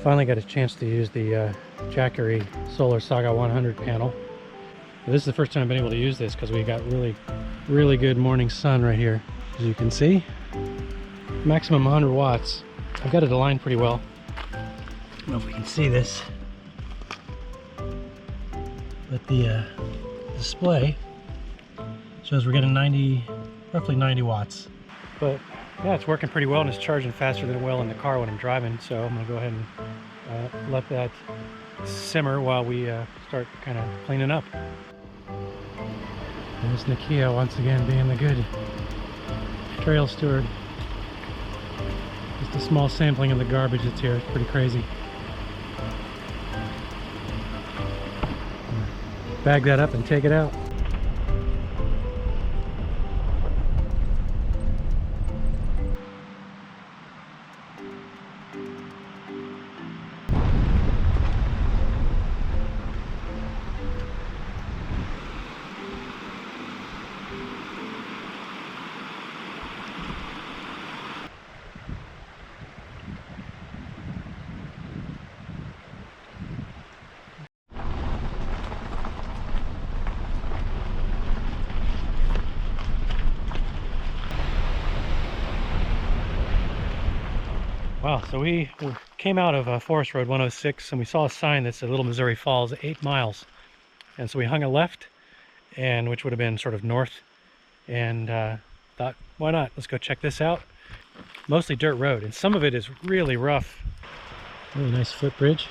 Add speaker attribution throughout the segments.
Speaker 1: finally got a chance to use the Jackery Solar Saga 100 panel. This is the first time I've been able to use this because we got really good morning sun right here. As you can see, maximum 100 watts. I've got it aligned pretty well. I don't know if we can see this, but the display shows we're getting roughly 90 watts. But yeah, it's working pretty well and it's charging faster than it will in the car when I'm driving. So I'm gonna go ahead and let that simmer while we start kind of cleaning up. There's Nakia once again being the good trail steward. Just a small sampling of the garbage that's here. It's pretty crazy. Bag that up and take it out. Wow, so we came out of Forest Road 106 and we saw a sign that said Little Missouri Falls, 8 miles. And so we hung a left, and which would have been sort of north, and thought, why not? Let's go check this out. Mostly dirt road, and some of it is really rough. Really nice footbridge.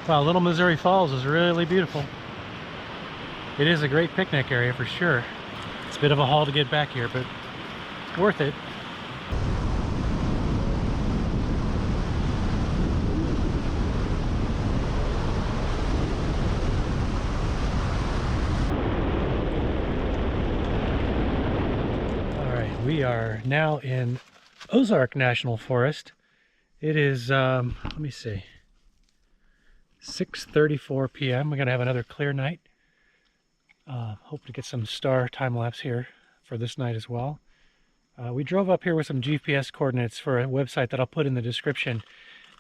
Speaker 1: Wow, Little Missouri Falls is really beautiful. It is a great picnic area for sure. It's a bit of a haul to get back here, but worth it. Alright, we are now in Ozark National Forest. It is, let me see, 6:34 p.m. We're going to have another clear night. Hope to get some star time-lapse here for this night as well. We drove up here with some GPS coordinates for a website that I'll put in the description.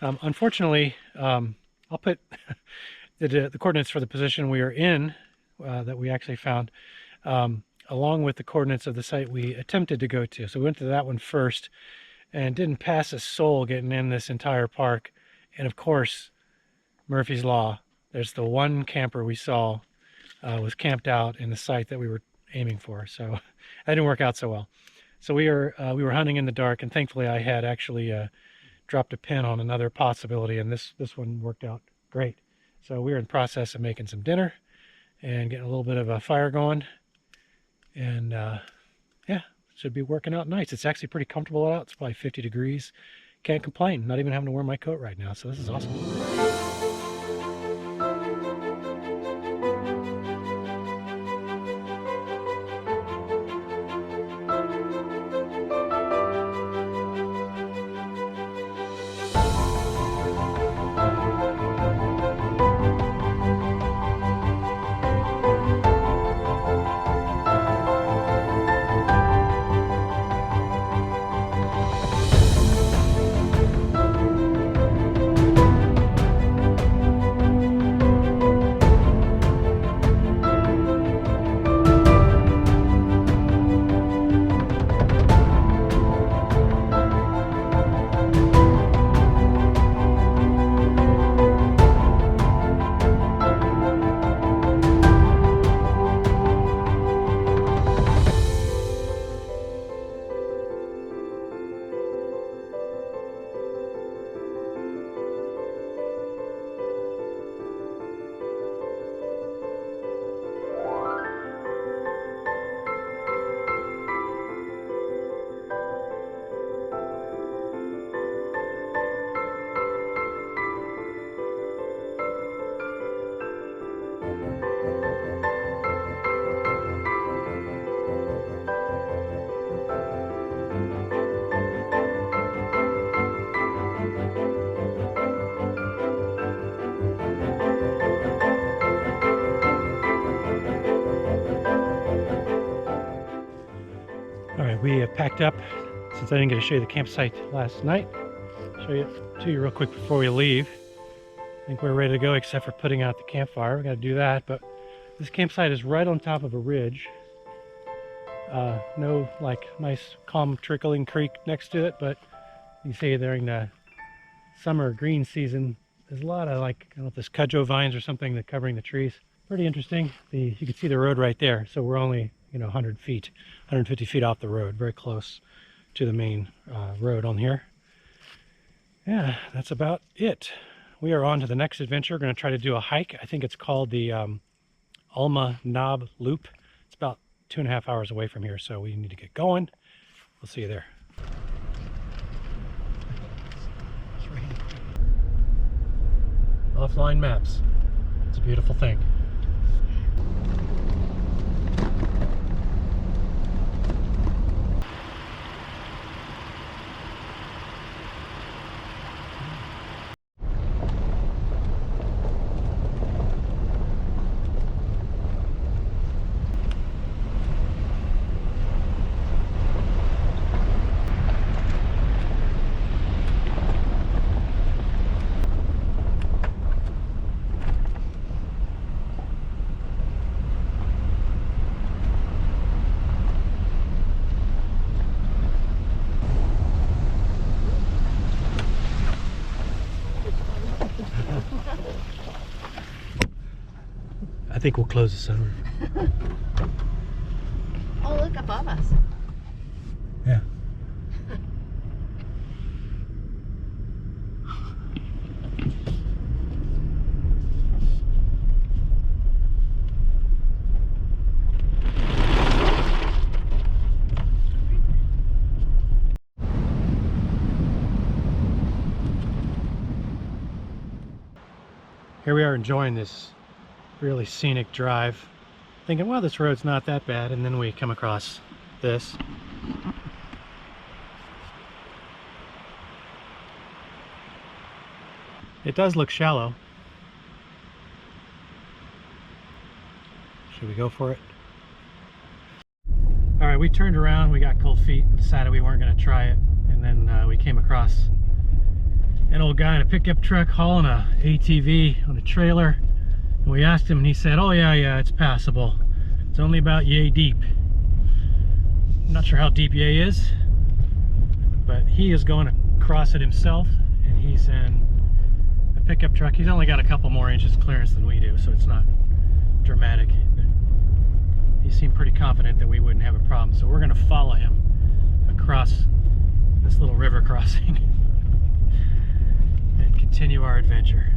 Speaker 1: Unfortunately, I'll put the coordinates for the position we are in, that we actually found, along with the coordinates of the site we attempted to go to. So we went to that one first and didn't pass a soul getting in this entire park. And of course, Murphy's Law, there's the one camper we saw was camped out in the site that we were aiming for. So that didn't work out so well. So we were hunting in the dark, and thankfully I had actually dropped a pin on another possibility, and this one worked out great. So we're in the process of making some dinner and getting a little bit of a fire going. And yeah, should be working out nice. It's actually pretty comfortable out. It's probably 50 degrees. Can't complain. Not even having to wear my coat right now. So this is awesome. We have packed up since I didn't get to show you the campsite last night. Show you to you real quick before we leave. I think we're ready to go except for putting out the campfire. We got to do that, but this campsite is right on top of a ridge. No like nice calm trickling creek next to it, but you see during the summer green season there's a lot of like, I don't know if there's cudjoe vines or something that covering the trees. Pretty interesting. You can see the road right there, so we're only 100 feet, 150 feet off the road, very close to the main road on here. Yeah, that's about it. We are on to the next adventure. We're going to try to do a hike. I think it's called the Almus Knob Loop. It's about 2.5 hours away from here, so we need to get going. We'll see you there. Offline maps. It's a beautiful thing. I think we'll close the sunroof.
Speaker 2: Oh, look above us.
Speaker 1: Yeah. Here we are enjoying this really scenic drive, thinking, well, this road's not that bad, and then we come across this. It does look shallow. Should we go for it? All right, we turned around, we got cold feet, and decided we weren't going to try it, and then we came across an old guy in a pickup truck hauling a ATV on a trailer, and we asked him, and he said, oh yeah, it's passable. It's only about yay deep. I'm not sure how deep yay is, but he is going across it himself, and he's in a pickup truck. He's only got a couple more inches clearance than we do, so it's not dramatic. But he seemed pretty confident that we wouldn't have a problem, so we're going to follow him across this little river crossing and continue our adventure.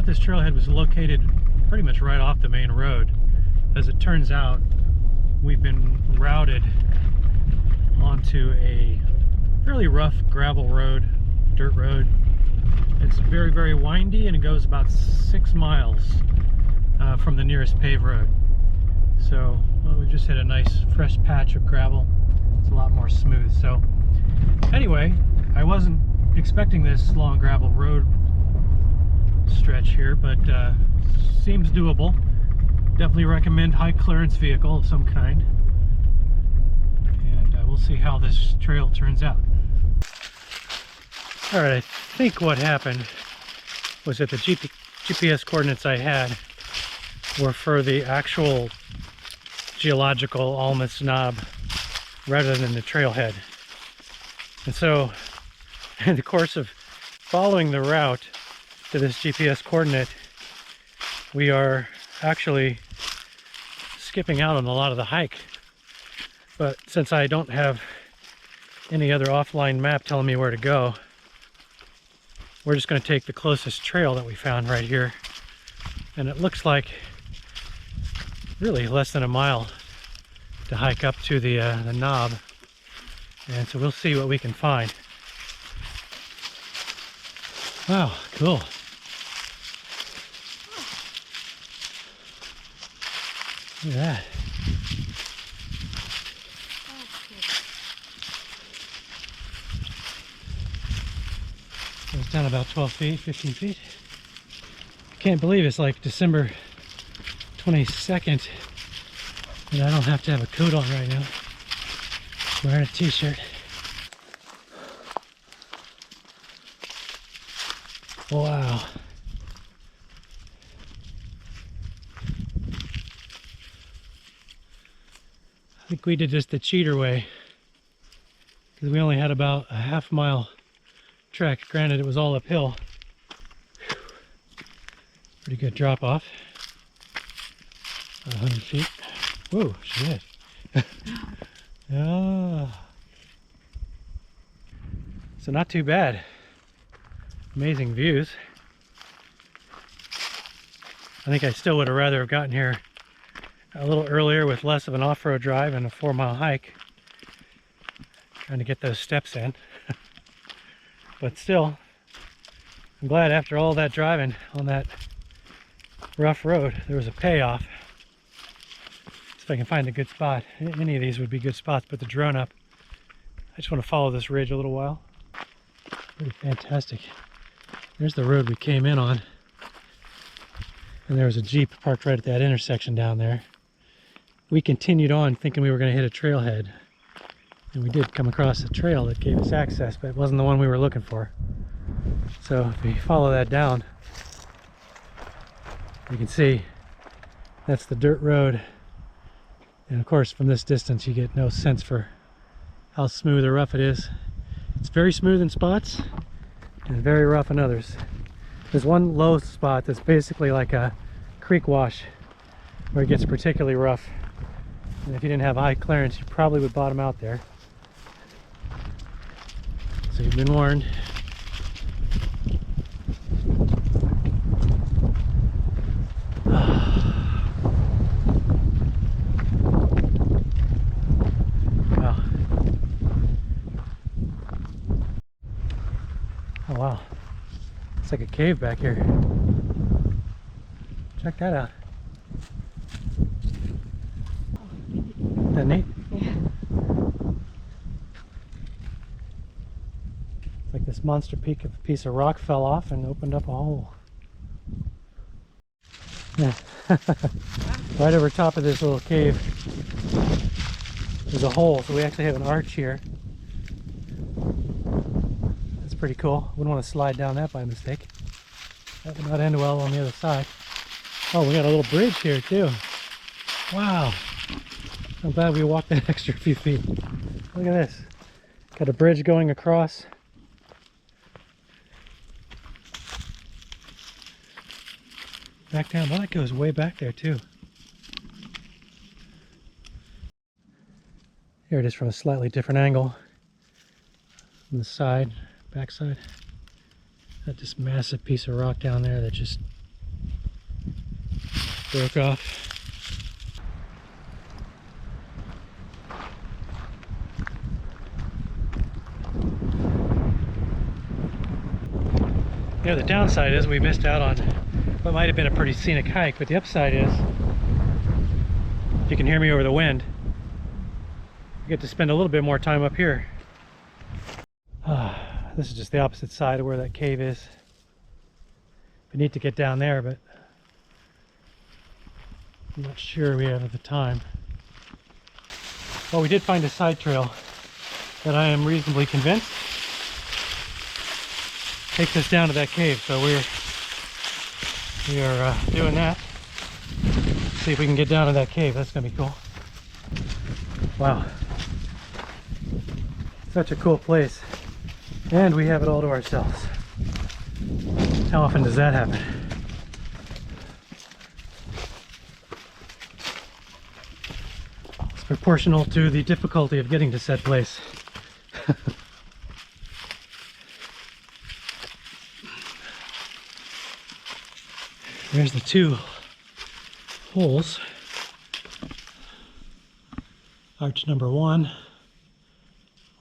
Speaker 1: This trailhead was located pretty much right off the main road. As it turns out, we've been routed onto a fairly rough gravel road, dirt road. It's very, very windy, and it goes about 6 miles from the nearest paved road. So, well, we just hit a nice fresh patch of gravel. It's a lot more smooth. So anyway, I wasn't expecting this long gravel road stretch here, but seems doable. Definitely recommend high clearance vehicle of some kind, and we'll see how this trail turns out. All right, I think what happened was that the GPS coordinates I had were for the actual geological Almus Knob rather than the trailhead, and so in the course of following the route to this GPS coordinate, we are actually skipping out on a lot of the hike. But since I don't have any other offline map telling me where to go, we're just going to take the closest trail that we found right here, and it looks like really less than a mile to hike up to the knob, and so we'll see what we can find. Wow, cool. Look at that. So it's down about 12 feet, 15 feet. I can't believe it's like December 22nd and I don't have to have a coat on right now. I'm wearing a t-shirt. Wow. I think we did this the cheater way, because we only had about a half-mile trek. Granted, it was all uphill. Whew. Pretty good drop off. 100 feet. Whoa, shit. Ah. So not too bad. Amazing views. I think I still would have rather have gotten here a little earlier with less of an off-road drive and a 4-mile hike. Trying to get those steps in. But still, I'm glad after all that driving on that rough road, there was a payoff. See if I can find a good spot. Any of these would be good spots. Put the drone up. just want to follow this ridge a little while. Pretty fantastic. There's the road we came in on. And there was a Jeep parked right at that intersection down there. We continued on thinking we were going to hit a trailhead. And we did come across a trail that gave us access, but it wasn't the one we were looking for. So if we follow that down, you can see that's the dirt road. And of course, from this distance, you get no sense for how smooth or rough it is. It's very smooth in spots and very rough in others. There's one low spot that's basically like a creek wash where it gets particularly rough. And if you didn't have high clearance, you probably would bottom out there. So you've been warned. Wow. Oh wow. It's like a cave back here. Check that out. Isn't that neat?
Speaker 2: Yeah.
Speaker 1: It's like this monster peak of a piece of rock fell off and opened up a hole. Yeah. Right over top of this little cave there's a hole, so we actually have an arch here. That's pretty cool. Wouldn't want to slide down that by mistake. That would not end well on the other side. Oh, we got a little bridge here too. Wow. I'm glad we walked an extra few feet. Look at this. Got a bridge going across. Back down. Well, that goes way back there too. Here it is from a slightly different angle. On the side, back side. Got this massive piece of rock down there that just broke off. Yeah, the downside is we missed out on what might have been a pretty scenic hike, but the upside is, if you can hear me over the wind, I get to spend a little bit more time up here. This is just the opposite side of where that cave is. We need to get down there, but I'm not sure we have the time. Well, we did find a side trail that I am reasonably convinced takes us down to that cave, so we are doing that. See if we can get down to that cave. That's gonna be cool. Wow, such a cool place, and we have it all to ourselves. How often does that happen? It's proportional to the difficulty of getting to said place. There's the two holes. Arch number one,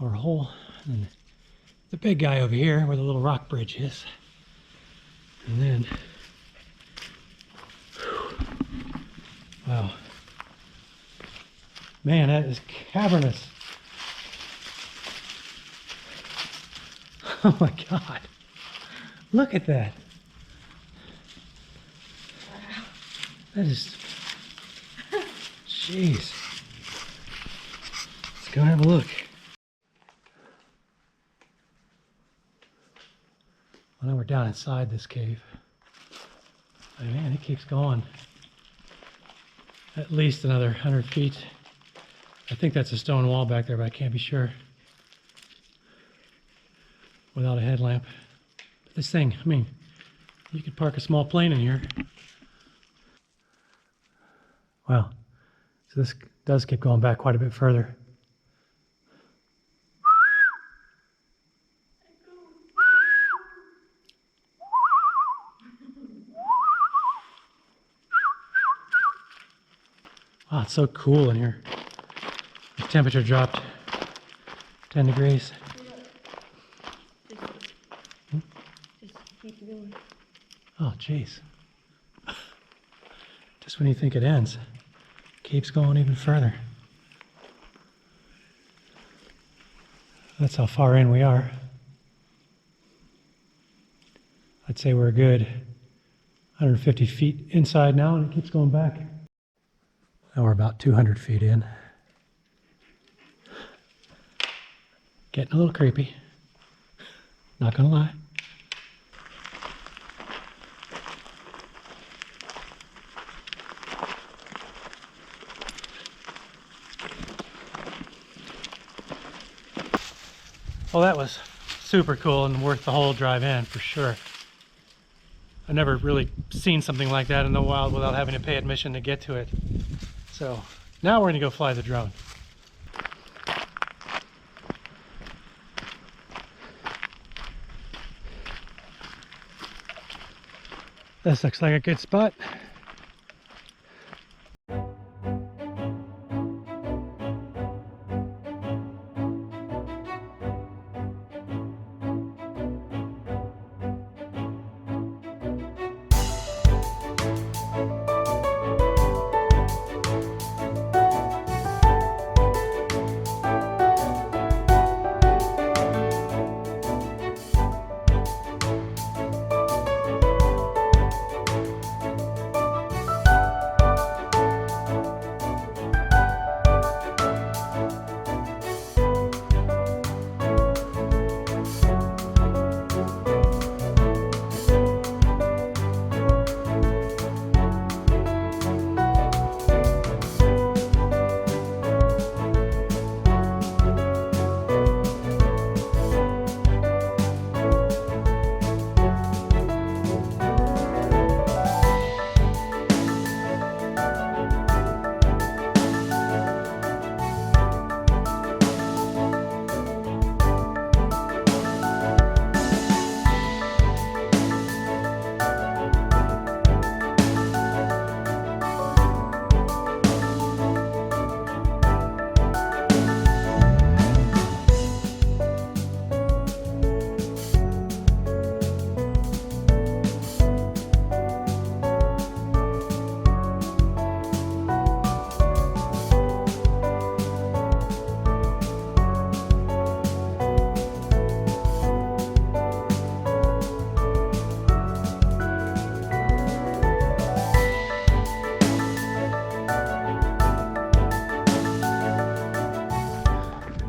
Speaker 1: or hole, and the big guy over here where the little rock bridge is. And then, wow. Man, that is cavernous. Oh my God. Look at that. That is, jeez. Let's go have a look. Well, now we're down inside this cave. Oh, man, it keeps going. At least another 100 feet. I think that's a stone wall back there, but I can't be sure without a headlamp. But this thing, I mean, you could park a small plane in here. Wow, so this does keep going back quite a bit further. Wow, it's so cool in here. The temperature dropped 10 degrees.
Speaker 2: Just keep going.
Speaker 1: Oh, jeez. Just when you think it ends, it keeps going even further. That's how far in we are. I'd say we're a good 150 feet inside now, and it keeps going back. Now we're about 200 feet in. Getting a little creepy. Not gonna lie. Well, that was super cool and worth the whole drive in for sure. I've never really seen something like that in the wild without having to pay admission to get to it. So now we're gonna go fly the drone. This looks like a good spot.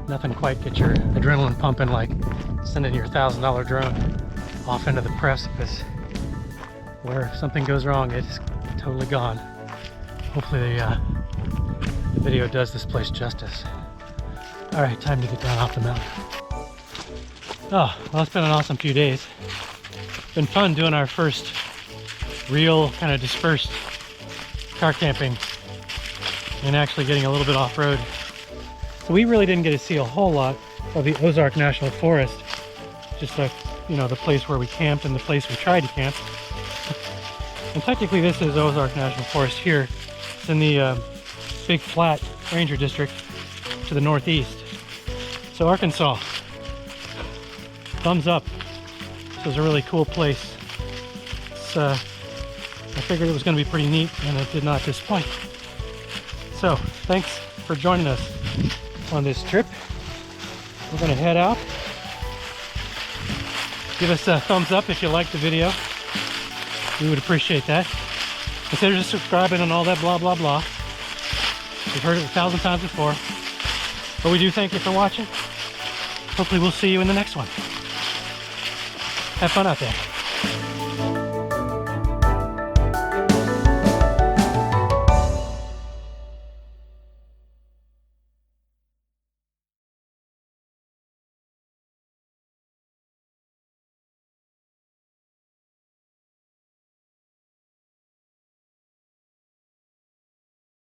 Speaker 1: Nothing quite gets your adrenaline pumping like sending your $1,000 drone off into the precipice where if something goes wrong, it's totally gone. Hopefully the video does this place justice. All right, time to get down off the mountain. Oh, well, it's been an awesome few days. Been fun doing our first real kind of dispersed car camping and actually getting a little bit off-road. So we really didn't get to see a whole lot of the Ozark National Forest, just like, you know, the place where we camped and the place we tried to camp. And technically this is Ozark National Forest here. It's in the Big Flat Ranger District to the northeast. So Arkansas, thumbs up. This is a really cool place. It's, I figured it was going to be pretty neat, and it did not disappoint. So thanks for joining us on this trip. We're going to head out. Give us a thumbs up if you liked the video. We would appreciate that. Consider subscribing and all that blah blah blah. We've heard it 1,000 times before. But we do thank you for watching. Hopefully we'll see you in the next one. Have fun out there.